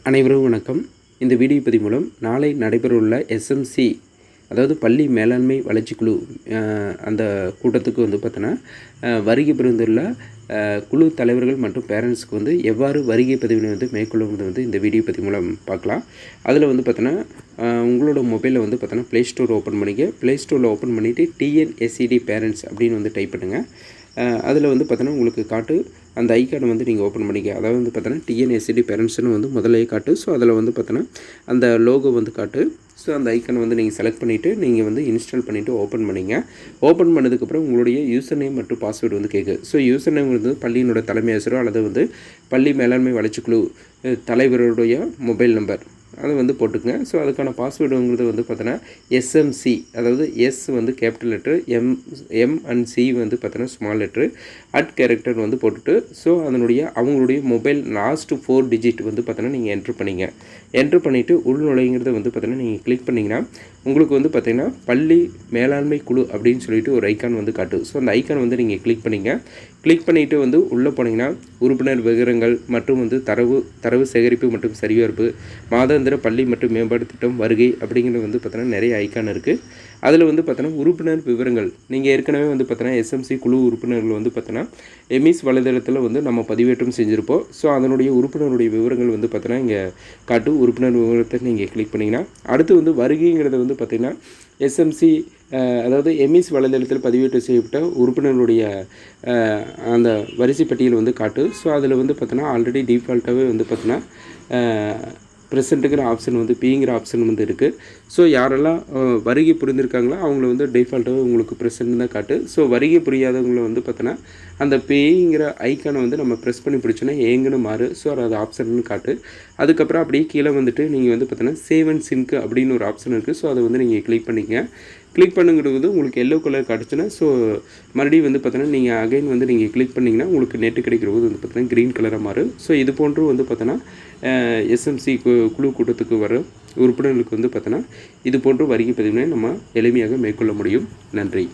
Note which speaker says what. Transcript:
Speaker 1: அனைவரும் வணக்கம். இந்த வீடியோ பதிவு மூலம் நாளை நடைபெறவுள்ள எஸ்எம்சி அதாவது பள்ளி மேலாண்மை வளர்ச்சிக்குழு அந்த கூட்டத்துக்கு வந்து பார்த்தோன்னா வருகை புரிந்துள்ள குழு தலைவர்கள் மற்றும் பேரண்ட்ஸ்க்கு வந்து எவ்வாறு வருகை பதிவினை வந்து மேற்கொள்ளுவது வந்து இந்த வீடியோ பதிவு மூலம் பார்க்கலாம். அதில் வந்து பார்த்தோன்னா உங்களோட மொபைலில் வந்து பார்த்தோன்னா ப்ளே ஸ்டோர் ஓப்பன் பண்ணிக்க. ப்ளே ஸ்டோரில் ஓப்பன் பண்ணிவிட்டு TNSED பேரண்ட்ஸ் அப்படின்னு வந்து டைப் பண்ணுங்கள். அதில் வந்து பார்த்தோன்னா உங்களுக்கு காட்டு அந்த ஐக்கானை வந்து நீங்கள் ஓப்பன் பண்ணிக்க. அதாவது வந்து பார்த்தோன்னா TNSED பேரண்ட்ஸ்னு வந்து முதல்லையே காட்டு. ஸோ அதில் வந்து பார்த்தோன்னா அந்த லோகோ வந்து காட்டு. ஸோ அந்த ஐக்கானை வந்து நீங்கள் செலக்ட் பண்ணிவிட்டு நீங்கள் வந்து இன்ஸ்டால் பண்ணிவிட்டு ஓப்பன் பண்ணிங்க. ஓப்பன் பண்ணதுக்கப்புறம் உங்களுடைய யூசர் நேம் மற்றும் பாஸ்வேர்டு வந்து கேட்குது. ஸோ யூசர் நேம் வந்து பள்ளியினோட தலைமை ஆசிரியர் அல்லது வந்து பள்ளி மேலாண்மை வளர்ச்சிக்குழு தலைவருடைய மொபைல் நம்பர் அதை வந்து போட்டுக்கங்க. ஸோ அதுக்கான பாஸ்வேர்டுங்கிறது வந்து பார்த்தோன்னா SMC, அதாவது எஸ் வந்து capital letter, M and C வந்து பார்த்தோன்னா ஸ்மால் லெட்ரு, கேரக்டர் வந்து போட்டுட்டு ஸோ அவங்களுடைய மொபைல் லாஸ்ட்டு 4 டிஜிட் வந்து பார்த்தோன்னா நீங்கள் என்ட்ரு பண்ணிங்க. என்ட்ரு பண்ணிவிட்டு உள்நுழைங்கிறத வந்து பார்த்தோன்னா நீங்கள் கிளிக் பண்ணிங்கன்னா உங்களுக்கு வந்து பார்த்திங்கன்னா பள்ளி மேலாண்மை குழு அப்படின்னு சொல்லிட்டு ஒரு ஐக்கான் வந்து காட்டு. ஸோ அந்த ஐக்கான் வந்து நீங்கள் கிளிக் பண்ணிங்க. கிளிக் பண்ணிவிட்டு வந்து உள்ளே போனீங்கன்னா உறுப்பினர் விவரங்கள் மற்றும் வந்து தரவு சேகரிப்பு மற்றும் சரிபார்ப்பு, மாதாந்திர பள்ளி மற்றும் மேம்பாட்டு திட்டம், வருகை அப்படிங்கிறது வந்து பார்த்தோன்னா நிறைய ஐக்கான் இருக்குது. அதில் வந்து பார்த்தோன்னா உறுப்பினர் விவரங்கள் நீங்கள் ஏற்கனவே வந்து பார்த்தோன்னா SMC குழு உறுப்பினர்கள் வந்து பார்த்தோன்னா எமிஸ் வலைதளத்தில் வந்து நம்ம பதிவேற்றம் செஞ்சுருப்போம். ஸோ அதனுடைய உறுப்பினருடைய விவரங்கள் வந்து பார்த்தோன்னா இங்கே காட்டு. உறுப்பினர் விவரத்தை நீங்கள் கிளிக் பண்ணிங்கன்னா அடுத்து வந்து வருகைங்கிறத வந்து பார்த்திங்கன்னா SMC அதாவது எமிஸ் வலைதளத்தில் பதிவேற்றம் செய்யப்பட்ட உறுப்பினர்களுடைய அந்த வரிசை பட்டியல் வந்து காட்டு. ஸோ அதில் வந்து பார்த்தோன்னா ஆல்ரெடி டிஃபால்ட்டாகவே வந்து பார்த்தோன்னா ப்ரெசென்ட்டுங்கிற ஆப்ஷன் வந்து பிங்கிற ஆப்ஷன் வந்து இருக்குது. ஸோ யாரெல்லாம் வருகை புரிந்திருக்காங்களோ அவங்கள வந்து டிஃபால்ட்டாகவே உங்களுக்கு ப்ரெசென்ட் தான் காட்டு. ஸோ வருகை புரியாதவங்களை வந்து பார்த்தோன்னா அந்த பேங்கிற ஐக்கானை வந்து நம்ம ப்ரெஸ் பண்ணி பிடிச்சோன்னா ஏங்குன்னு மாறு. ஸோ அது ஆப்ஷன்னு காட்டு. அதுக்கப்புறம் அப்படியே கீழே வந்துட்டு நீங்கள் வந்து பார்த்தோன்னா சேவ் அண்ட் சிங்க் அப்படின்னு ஒரு ஆப்ஷன் இருக்குது. ஸோ அதை வந்து நீங்கள் கிளிக் பண்ணிக்கங்க. கிளிக் பண்ணுங்கிறது உங்களுக்கு எல்லோ கலர் காட்டுச்சுன்னா ஸோ மறுபடியும் வந்து பார்த்தோன்னா நீங்கள் அகைன் வந்து நீங்கள் கிளிக் பண்ணிங்கன்னா உங்களுக்கு நெட்டு கிடைக்கிற போது வந்து பார்த்தோன்னா க்ரீன் கலராக மாறும். ஸோ இது போன்று வந்து பார்த்தோன்னா SMC குழு கூட்டத்துக்கு வர உறுப்பினர்களுக்கு வந்து பார்த்தோன்னா இது போன்று வருகை பதிவினை நம்ம எளிமையாக மேற்கொள்ள முடியும். நன்றி.